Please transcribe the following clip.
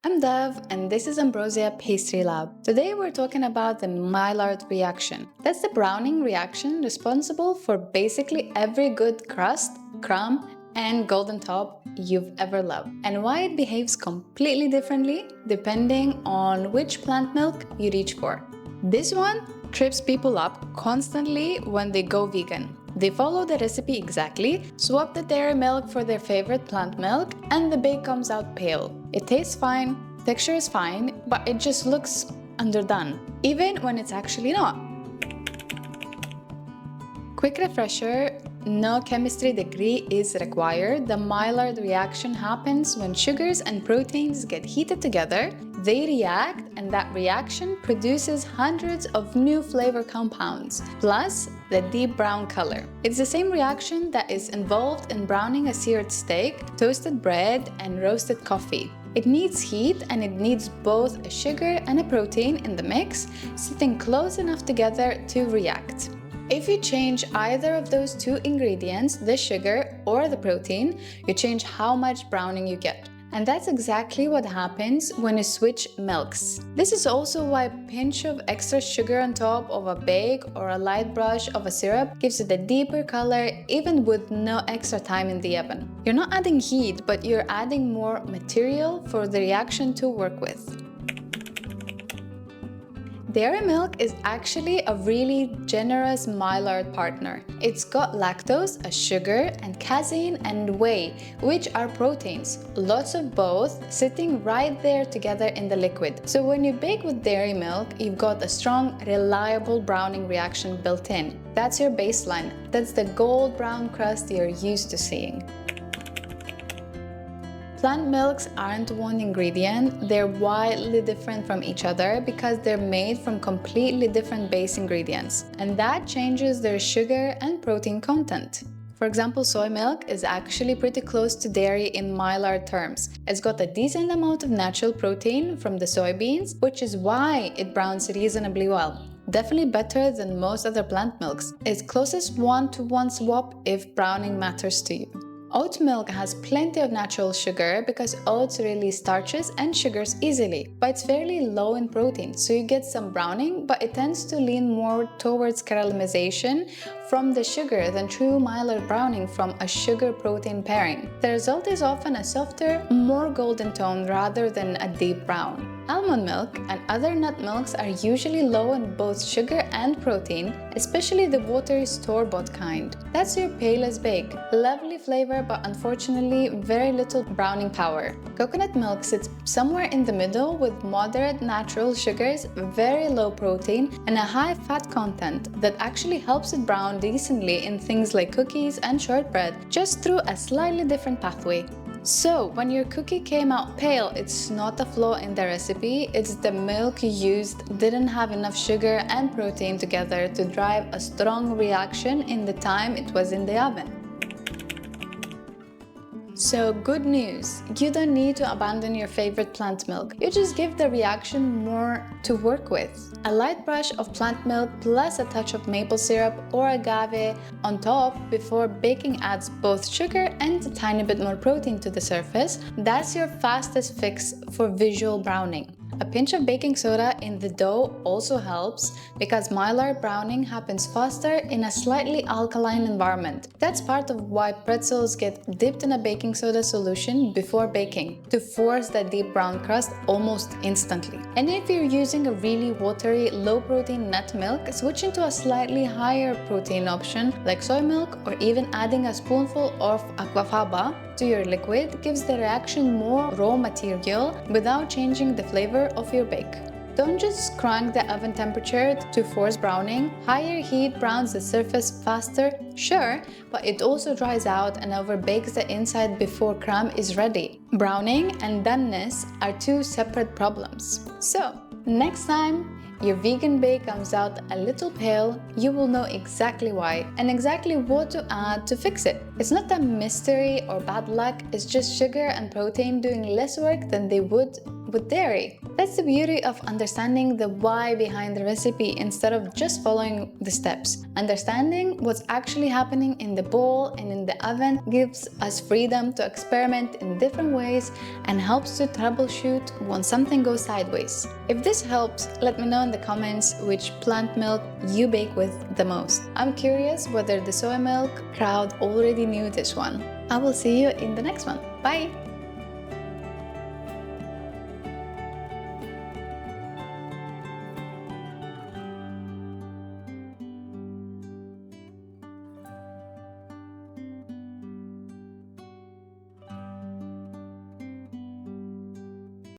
I'm Dev, and this is Ambrosia Pastry Lab. Today we're talking about the Maillard reaction. That's the browning reaction responsible for basically every good crust, crumb, and golden top you've ever loved, and why it behaves completely differently depending on which plant milk you reach for. This one trips people up constantly when they go vegan. They follow the recipe exactly, swap the dairy milk for their favorite plant milk, and the bake comes out pale. It tastes fine, texture is fine, but it just looks underdone, even when it's actually not. Quick refresher, no chemistry degree is required. The Maillard reaction happens when sugars and proteins get heated together, they react, and that reaction produces hundreds of new flavor compounds, plus the deep brown color. It's the same reaction that is involved in browning a seared steak, toasted bread, and roasted coffee. It needs heat, and it needs both a sugar and a protein in the mix, sitting close enough together to react. If you change either of those two ingredients, the sugar or the protein, you change how much browning you get. And that's exactly what happens when you switch milks. This is also why a pinch of extra sugar on top of a bake or a light brush of a syrup gives it a deeper color even with no extra time in the oven. You're not adding heat, but you're adding more material for the reaction to work with. Dairy milk is actually a really generous Maillard partner. It's got lactose, a sugar, and casein and whey, which are proteins, lots of both, sitting right there together in the liquid. So when you bake with dairy milk, you've got a strong, reliable browning reaction built in. That's your baseline. That's the gold brown crust you're used to seeing. Plant milks aren't one ingredient, they're widely different from each other because they're made from completely different base ingredients, and that changes their sugar and protein content. For example, soy milk is actually pretty close to dairy in Maillard terms. It's got a decent amount of natural protein from the soybeans, which is why it browns reasonably well. Definitely better than most other plant milks. It's closest one-to-one swap if browning matters to you. Oat milk has plenty of natural sugar because oats release starches and sugars easily, but it's fairly low in protein, so you get some browning, but it tends to lean more towards caramelization from the sugar than true Maillard browning from a sugar-protein pairing. The result is often a softer, more golden tone rather than a deep brown. Almond milk and other nut milks are usually low in both sugar and protein, especially the watery store-bought kind. That's your palest bake. Lovely flavor, but unfortunately very little browning power. Coconut milk sits somewhere in the middle with moderate natural sugars, very low protein, and a high fat content that actually helps it brown decently in things like cookies and shortbread, just through a slightly different pathway. So, when your cookie came out pale, it's not a flaw in the recipe, it's the milk you used didn't have enough sugar and protein together to drive a strong reaction in the time it was in the oven. So good news, you don't need to abandon your favorite plant milk, you just give the reaction more to work with. A light brush of plant milk plus a touch of maple syrup or agave on top before baking adds both sugar and a tiny bit more protein to the surface. That's your fastest fix for visual browning. A pinch of baking soda in the dough also helps because Maillard browning happens faster in a slightly alkaline environment. That's part of why pretzels get dipped in a baking soda solution before baking, to force that deep brown crust almost instantly. And if you're using a really watery, low-protein nut milk, switching to a slightly higher protein option like soy milk or even adding a spoonful of aquafaba to your liquid gives the reaction more raw material without changing the flavor of your bake. Don't just crank the oven temperature to force browning. Higher heat browns the surface faster, sure, but it also dries out and overbakes the inside before crumb is ready. Browning and doneness are two separate problems. So, next time your vegan bake comes out a little pale, you will know exactly why and exactly what to add to fix it. It's not a mystery or bad luck, it's just sugar and protein doing less work than they would with dairy. That's the beauty of understanding the why behind the recipe instead of just following the steps. Understanding what's actually happening in the bowl and in the oven gives us freedom to experiment in different ways and helps to troubleshoot when something goes sideways. If this helps, let me know in the comments which plant milk you bake with the most. I'm curious whether the soy milk crowd already knew this one. I will see you in the next one. Bye!